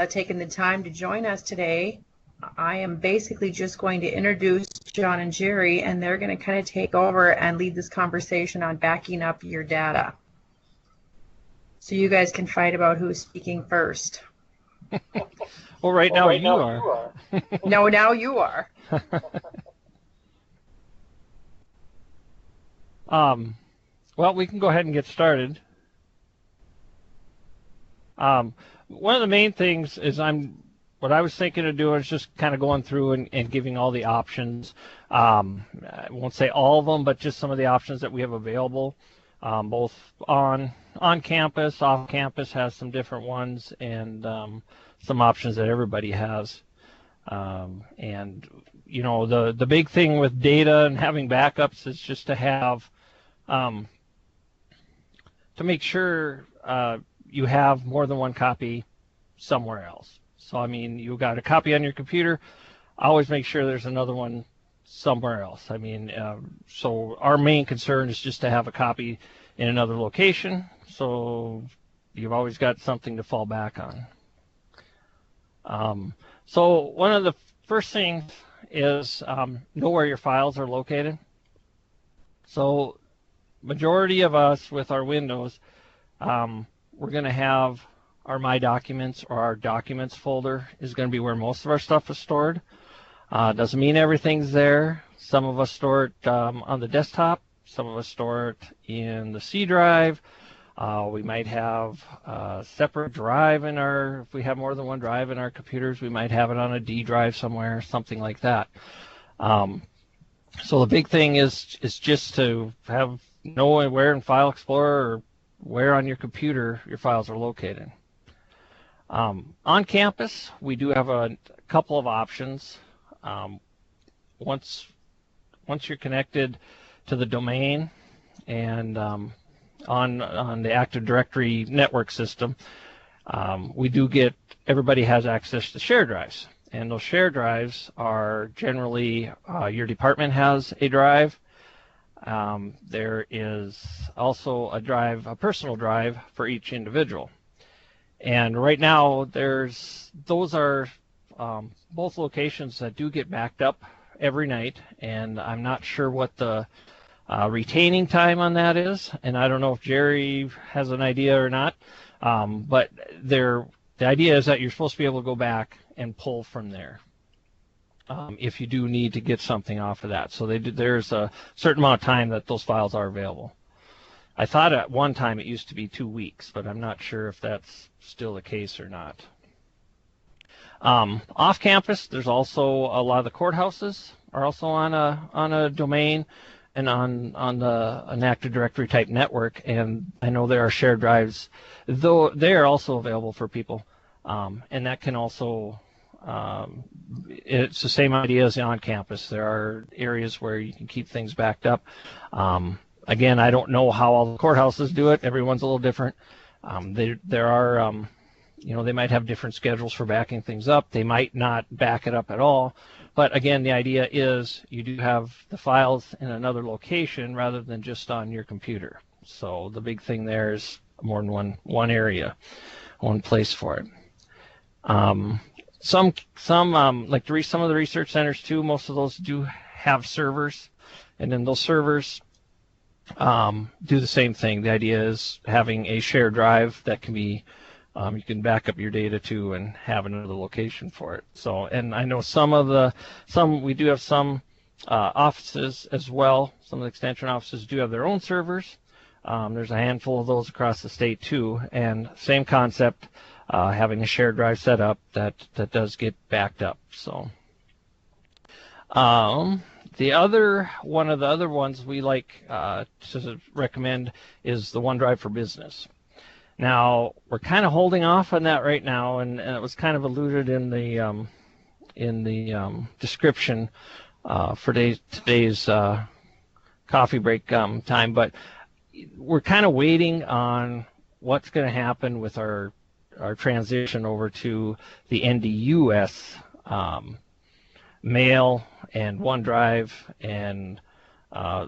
taking the time to join us today. I am basically just going to introduce John and Jerry, and they're going to kind of take over and lead this conversation on backing up your data. So you guys can fight about who's speaking first. Well, right now you are. No, now you are. Well, we can go ahead and get started. One of the main things is what I was thinking of doing is just kind of going through and giving all the options. I won't say all of them, but just some of the options that we have available, both on campus, off campus has some different ones, and some options that everybody has. And you know, the big thing with data and having backups is just to have to make sure you have more than one copy somewhere else. So I mean, you got a copy on your computer, always make sure there's another one somewhere else. I mean, so our main concern is just to have a copy in another location, so you've always got something to fall back on. So one of the first things is know where your files are located. So majority of us with our Windows, we're going to have our My Documents or our Documents folder is going to be where most of our stuff is stored. Doesn't mean everything's there. Some of us store it on the desktop. Some of us store it in the C drive. We might have a separate drive in if we have more than one drive in our computers, we might have it on a D drive somewhere, something like that. So the big thing is just to know where in File Explorer or where on your computer your files are located. On campus, we do have a couple of options. Once you're connected to the domain and on the Active Directory network system, everybody has access to share drives, and those share drives are generally your department has a drive. There is also a personal drive for each individual. And right now, those are both locations that do get backed up every night, and I'm not sure what the retaining time on that is, and I don't know if Jerry has an idea or not, but the idea is that you're supposed to be able to go back and pull from there if you do need to get something off of that. So there's a certain amount of time that those files are available. I thought at one time it used to be 2 weeks, but I'm not sure if that's still the case or not. Off campus, there's also a lot of the courthouses are also on a domain and on an Active Directory type network, and I know there are shared drives, though they are also available for people, and that can also it's the same idea as on campus. There are areas where you can keep things backed up. Again, I don't know how all the courthouses do it. Everyone's a little different. There are they might have different schedules for backing things up. They might not back it up at all. But again, the idea is you do have the files in another location rather than just on your computer. So the big thing there is more than one area, one place for it. Some like some of the research centers too, most of those do have servers, and then those servers do the same thing. The idea is having a shared drive that can be you can back up your data to and have another location for it. So, and I know we do have some offices as well. Some of the extension offices do have their own servers. There's a handful of those across the state too, and same concept, having a shared drive set up that does get backed up. So, one of the other ones we like to recommend is the OneDrive for Business. Now, we're kind of holding off on that right now, and it was kind of alluded in the description for today's coffee break time, but we're kind of waiting on what's going to happen with our transition over to the NDUS mail and OneDrive and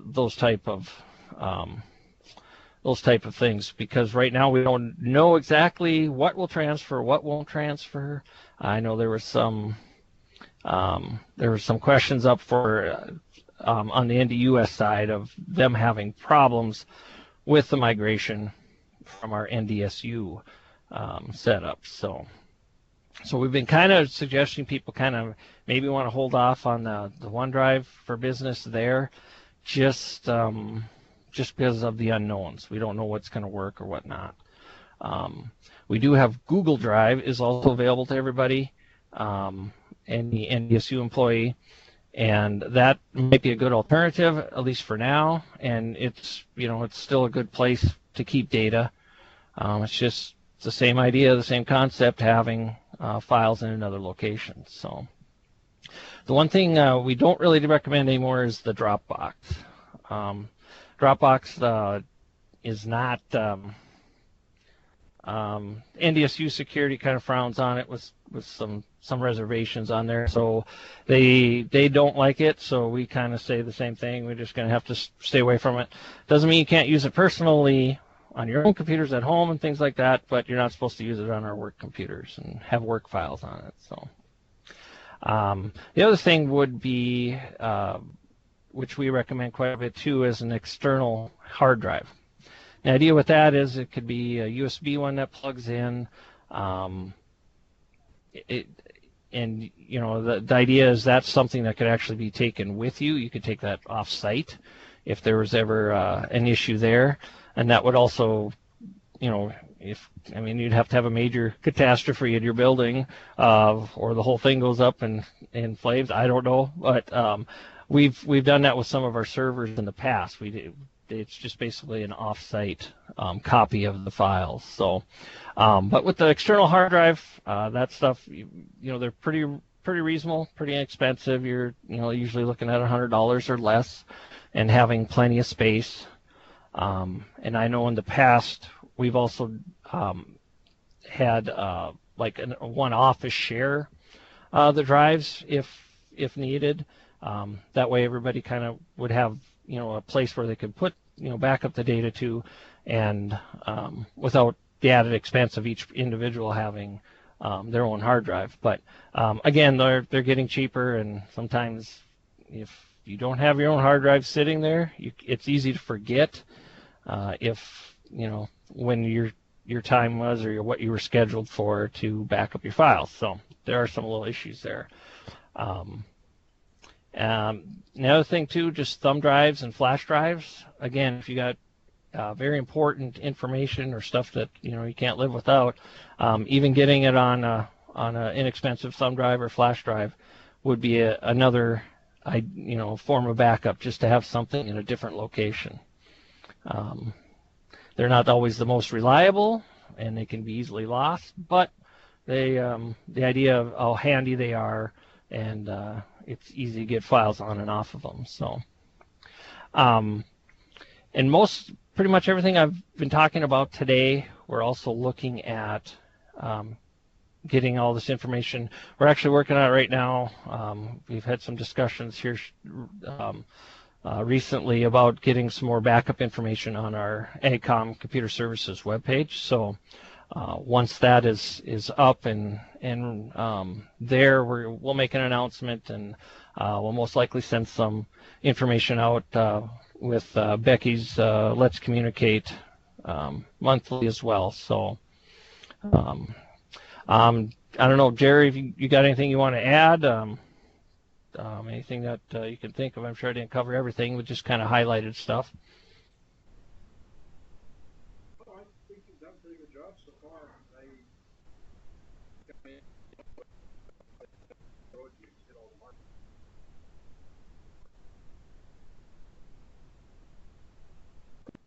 those type of those type of things, because right now we don't know exactly what will transfer, what won't transfer. I know there were some questions up for on the NDUS side of them having problems with the migration from our NDSU setup. So we've been kind of suggesting people kind of maybe want to hold off on the OneDrive for Business there, just because of the unknowns. We don't know what's going to work or whatnot. We do have Google Drive is also available to everybody, any NDSU employee, and that might be a good alternative, at least for now. And it's still a good place to keep data. It's the same idea, the same concept, having files in another location. So the one thing we don't really recommend anymore is the Dropbox. Dropbox is not NDSU security kind of frowns on it with some reservations on there, so they don't like it. So we kind of say the same thing. We're just going to have to stay away from it. Doesn't mean you can't use it personally on your own computers at home and things like that, but you're not supposed to use it on our work computers and have work files on it. So the other thing would be, which we recommend quite a bit too, is an external hard drive. The idea with that is it could be a USB one that plugs in. And the idea is that's something that could actually be taken with you. You could take that off-site if there was ever an issue there, and that would also, you'd have to have a major catastrophe in your building, or the whole thing goes up in flames. I don't know, but we've done that with some of our servers in the past. It's just basically an off-site copy of the files. So, but with the external hard drive, that stuff, they're pretty reasonable, pretty inexpensive. You're usually looking at $100 or less, and having plenty of space. And I know in the past we've also had like one office share the drives if needed. That way everybody kind of would have a place where they could put back up the data to, and without the added expense of each individual having their own hard drive. But again, they're getting cheaper, and sometimes if you don't have your own hard drive sitting there, it's easy to forget if when your time was, or what you were scheduled for to back up your files. So there are some little issues there. The other thing too, just thumb drives and flash drives. Again, if you got very important information or stuff that you can't live without, even getting it on an inexpensive thumb drive or flash drive would be another form of backup, just to have something in a different location. They're not always the most reliable, and they can be easily lost, but the idea of how handy they are, and it's easy to get files on and off of them. So, and pretty much everything I've been talking about today, we're also looking at getting all this information. We're actually working on it right now. We've had some discussions here recently about getting some more backup information on our AgCom Computer Services webpage. So once that is up and there, we'll make an announcement, and we'll most likely send some information out with Becky's Let's Communicate monthly as well. So I don't know, Jerry, if you got anything you want to add, anything that you can think of. I'm sure I didn't cover everything, but just kind of highlighted stuff. I think you've done a pretty good job so far.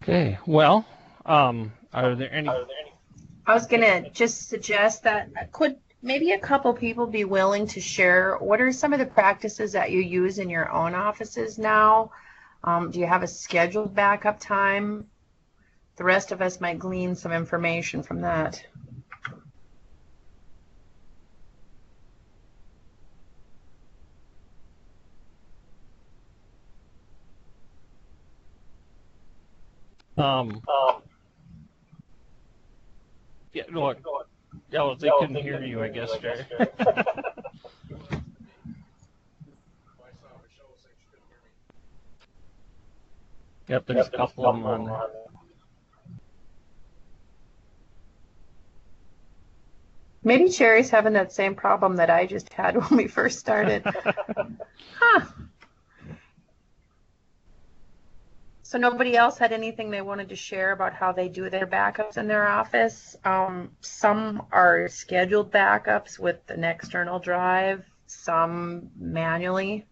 Okay, well, are there any? I was going to just suggest that could maybe a couple people be willing to share what are some of the practices that you use in your own offices now? Do you have a scheduled backup time? The rest of us might glean some information from that. Yeah, no, yeah, well, they couldn't hear you, I guess, Jerry. I saw Michelle saying she couldn't hear me. Yep, there's a couple of them on there. Maybe Sherry's having that same problem that I just had when we first started. Huh. So nobody else had anything they wanted to share about how they do their backups in their office. Some are scheduled backups with an external drive, some manually.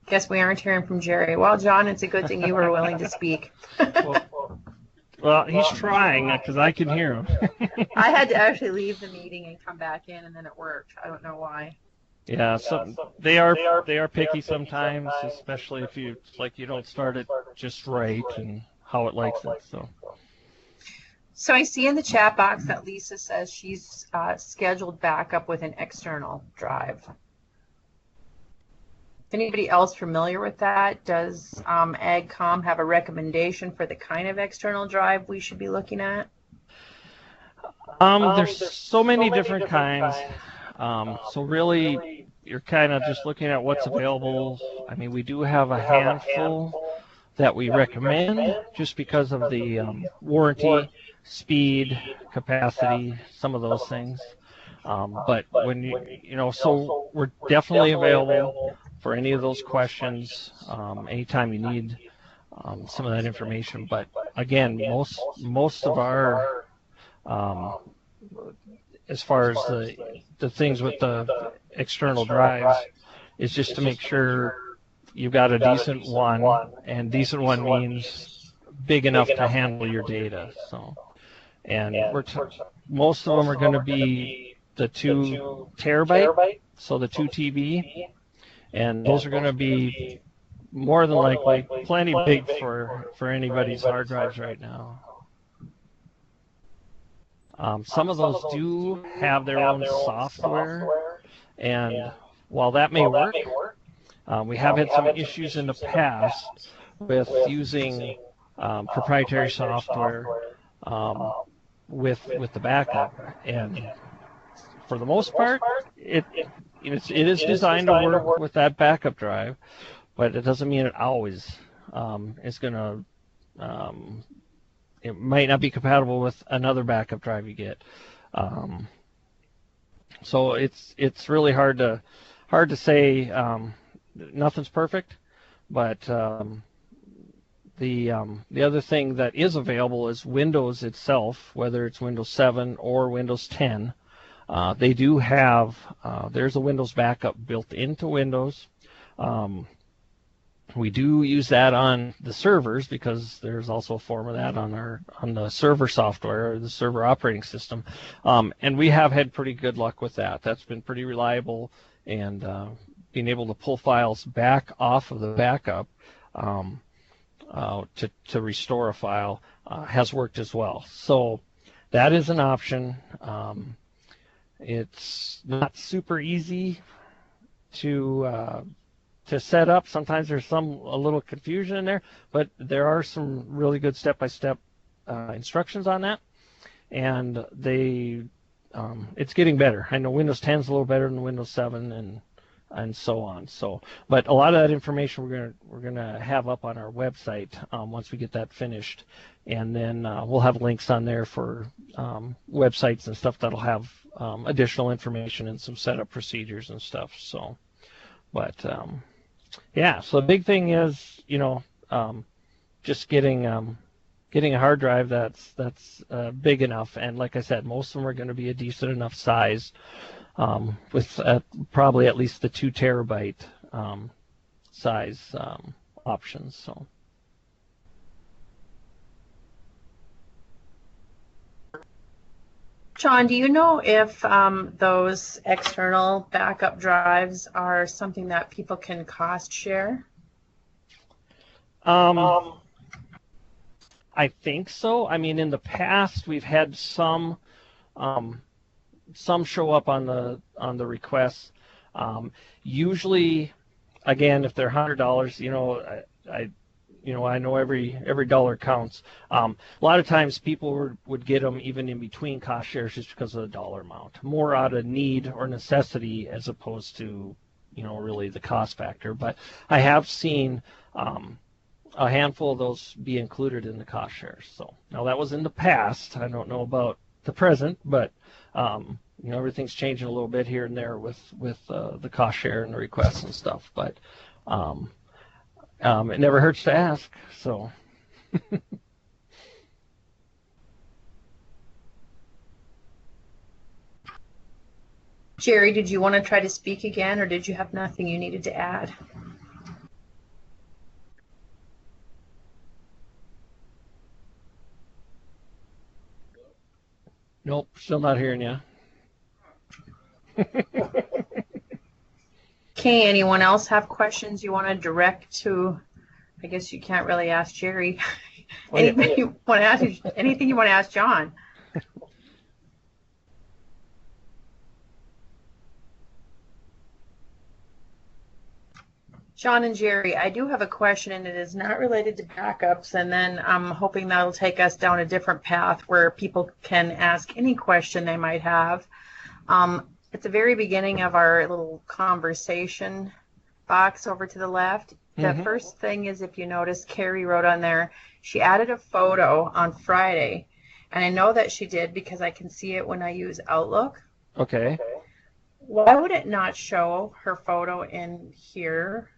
Guess we aren't hearing from Jerry. Well, John, it's a good thing you were willing to speak. Well, he's trying because I can hear him. I had to actually leave the meeting and come back in, and then it worked. I don't know why. Yeah, so they are picky sometimes, especially if you don't start it just right and how it likes it. So I see in the chat box that Lisa says she's scheduled backup with an external drive. Anybody else familiar with that? Does AgCom have a recommendation for the kind of external drive we should be looking at? There's so many different kinds. So really, you're kind of just looking at what's available. I mean, we do have a handful that we recommend just because of the warranty, speed, capacity, some of those things. But when so we're definitely available for any of those questions anytime you need some of that information. But again, most of our as far as the things with the external drives is just to make sure you've got a decent one, and decent one means big enough to handle your data. So, and most of them are going to be the 2 terabyte, so the 2 TB, and those are going to be more than likely plenty big for anybody's hard drives right now. Some of those do have their own software, and while that may work, we have had some issues in the past with using proprietary software with the backup. And for the most part, it is designed to work with that backup drive, but it doesn't mean it always is going to. It might not be compatible with another backup drive you get. So it's really hard to say. Nothing's perfect, but the other thing that is available is Windows itself, whether it's Windows 7 or Windows 10. They do have there's a Windows backup built into Windows. We do use that on the servers because there's also a form of that on the server software or the server operating system, and we have had pretty good luck with that. That's been pretty reliable, and being able to pull files back off of the backup to restore a file has worked as well. So that is an option. It's not super easy to set up. Sometimes there's a little confusion in there, but there are some really good step-by-step instructions on that, and it's getting better. I know Windows 10 is a little better than Windows 7 and so on. So, but a lot of that information we're gonna have up on our website once we get that finished, and then we'll have links on there for websites and stuff that'll have additional information and some setup procedures and stuff. So, but yeah, so the big thing is just getting a hard drive that's big enough, and like I said, most of them are going to be a decent enough size, with probably at least the 2 terabyte size options. So. John, do you know if those external backup drives are something that people can cost share? I think so. I mean, in the past, we've had some show up on the requests. Usually, again, if they're $100, I know every dollar counts. A lot of times people would get them even in between cost shares just because of the dollar amount, more out of need or necessity as opposed to, really the cost factor. But I have seen a handful of those be included in the cost shares. So now that was in the past. I don't know about the present, but everything's changing a little bit here and there with the cost share and the requests and stuff. But it never hurts to ask. So. Jerry, did you want to try to speak again, or did you have nothing you needed to add? Nope, still not hearing you. Okay, anyone else have questions you want to direct to? I guess you can't really ask Jerry. Anything you want to ask John? John and Jerry, I do have a question, and it is not related to backups, and then I'm hoping that'll take us down a different path where people can ask any question they might have. At the very beginning of our little conversation box over to the left, the first thing is, if you notice, Carrie wrote on there, she added a photo on Friday, and I know that she did because I can see it when I use Outlook. Okay. Why would it not show her photo in here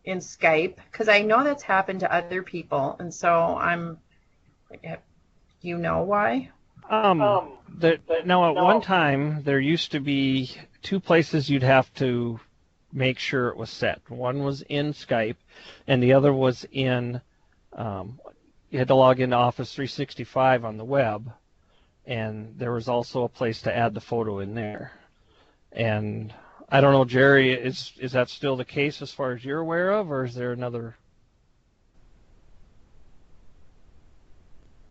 in Skype? Because I know that's happened to other people, and so you know why? Now, at one time, there used to be two places you'd have to make sure it was set. One was in Skype, and the other was in, you had to log into Office 365 on the web, and there was also a place to add the photo in there. And I don't know, Jerry, is that still the case as far as you're aware of, or is there another?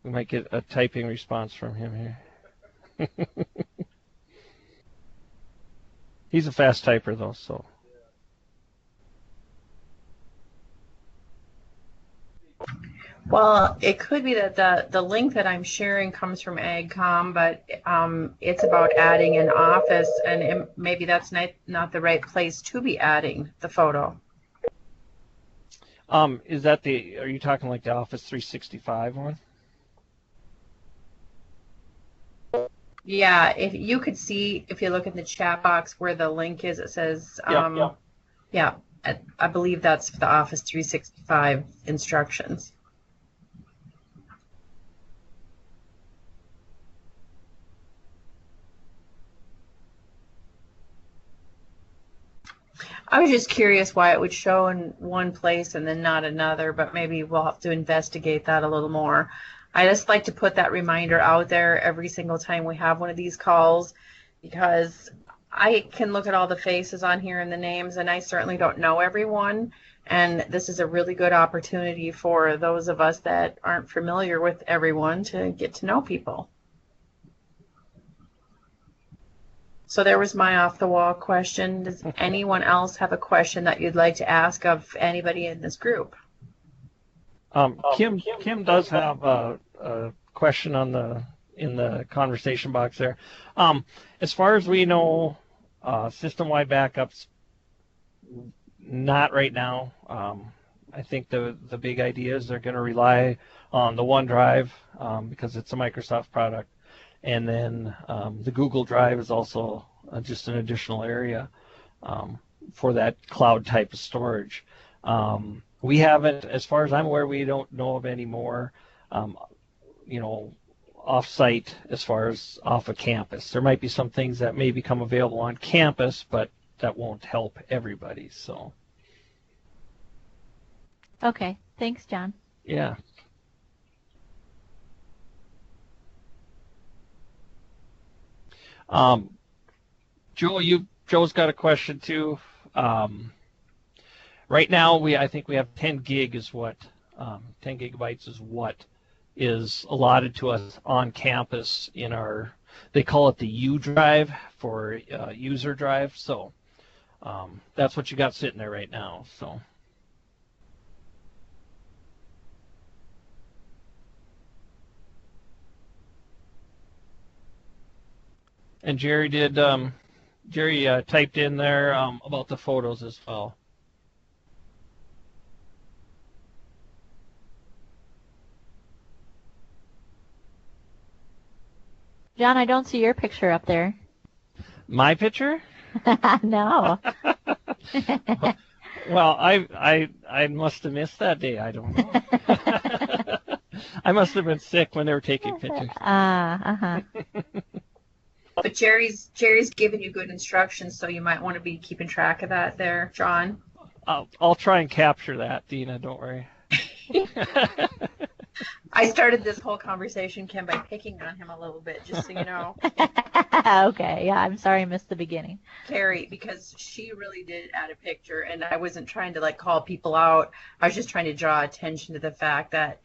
We might get a typing response from him here. He's a fast typer, though, so. Well, it could be that the link that I'm sharing comes from AgCom, but it's about adding an office, and maybe that's not the right place to be adding the photo. Is that are you talking like the Office 365 one? Yeah, if you could see, if you look in the chat box where the link is, it says, yeah, I believe that's the Office 365 instructions. I was just curious why it would show in one place and then not another, but maybe we'll have to investigate that a little more. I just like to put that reminder out there every single time we have one of these calls, because I can look at all the faces on here and the names, and I certainly don't know everyone. And this is a really good opportunity for those of us that aren't familiar with everyone to get to know people. So there was my off-the-wall question. Does anyone else have a question that you'd like to ask of anybody in this group? Kim does have a question in the conversation box there. As far as we know, system-wide backups, not right now. I think the big idea is they're going to rely on the OneDrive because it's a Microsoft product, and then the Google Drive is also just an additional area for that cloud type of storage. We haven't, as far as I'm aware, we don't know of any more, off-site as far as off a campus. There might be some things that may become available on campus, but that won't help everybody. So. Okay. Thanks, John. Yeah. Joe's got a question too. Right now, I think we have 10 gig is what 10 gigabytes is what is allotted to us on campus in our. They call it the U drive for user drive. So that's what you got sitting there right now. So. And Jerry typed in there about the photos as well. John, I don't see your picture up there. My picture? No. Well, I must have missed that day. I don't know. I must have been sick when they were taking pictures. Uh-huh. But Jerry's given you good instructions, so you might want to be keeping track of that there, John. I'll try and capture that, Dina. Don't worry. I started this whole conversation, Kim, by picking on him a little bit, just so you know. Okay, yeah, I'm sorry I missed the beginning. Carrie, because she really did add a picture, and I wasn't trying to call people out. I was just trying to draw attention to the fact that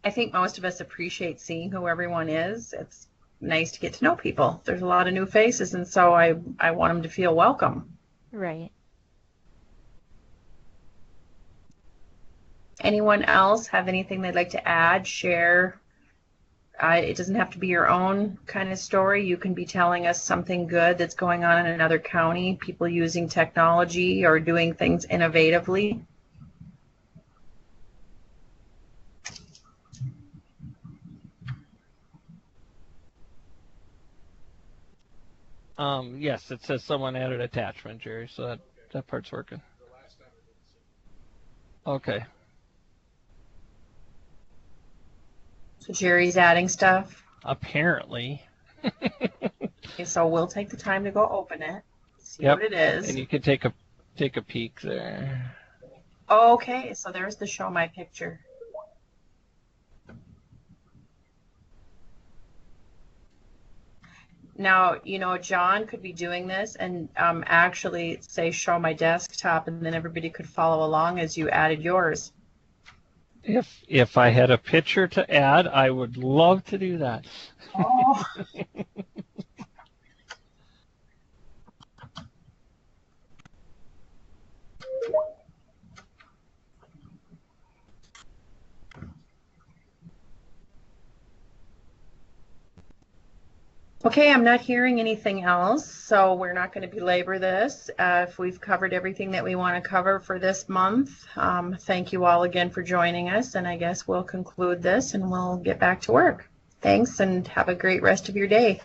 I think most of us appreciate seeing who everyone is. It's nice to get to know people. There's a lot of new faces, and so I want them to feel welcome. Right. Anyone else have anything they'd like to add, share? It doesn't have to be your own kind of story. You can be telling us something good that's going on in another county, people using technology or doing things innovatively. Yes, it says someone added attachment, Jerry, so that part's working. Okay. So Jerry's adding stuff. Apparently. Okay, so we'll take the time to go open it, see Yep. what it is. And you can take a peek there. Okay, so there's the show my picture. Now, John could be doing this and actually say show my desktop, and then everybody could follow along as you added yours. If I had a picture to add, I would love to do that. Oh. Okay, I'm not hearing anything else, so we're not going to belabor this. If we've covered everything that we want to cover for this month, thank you all again for joining us, and I guess we'll conclude this and we'll get back to work. Thanks, and have a great rest of your day.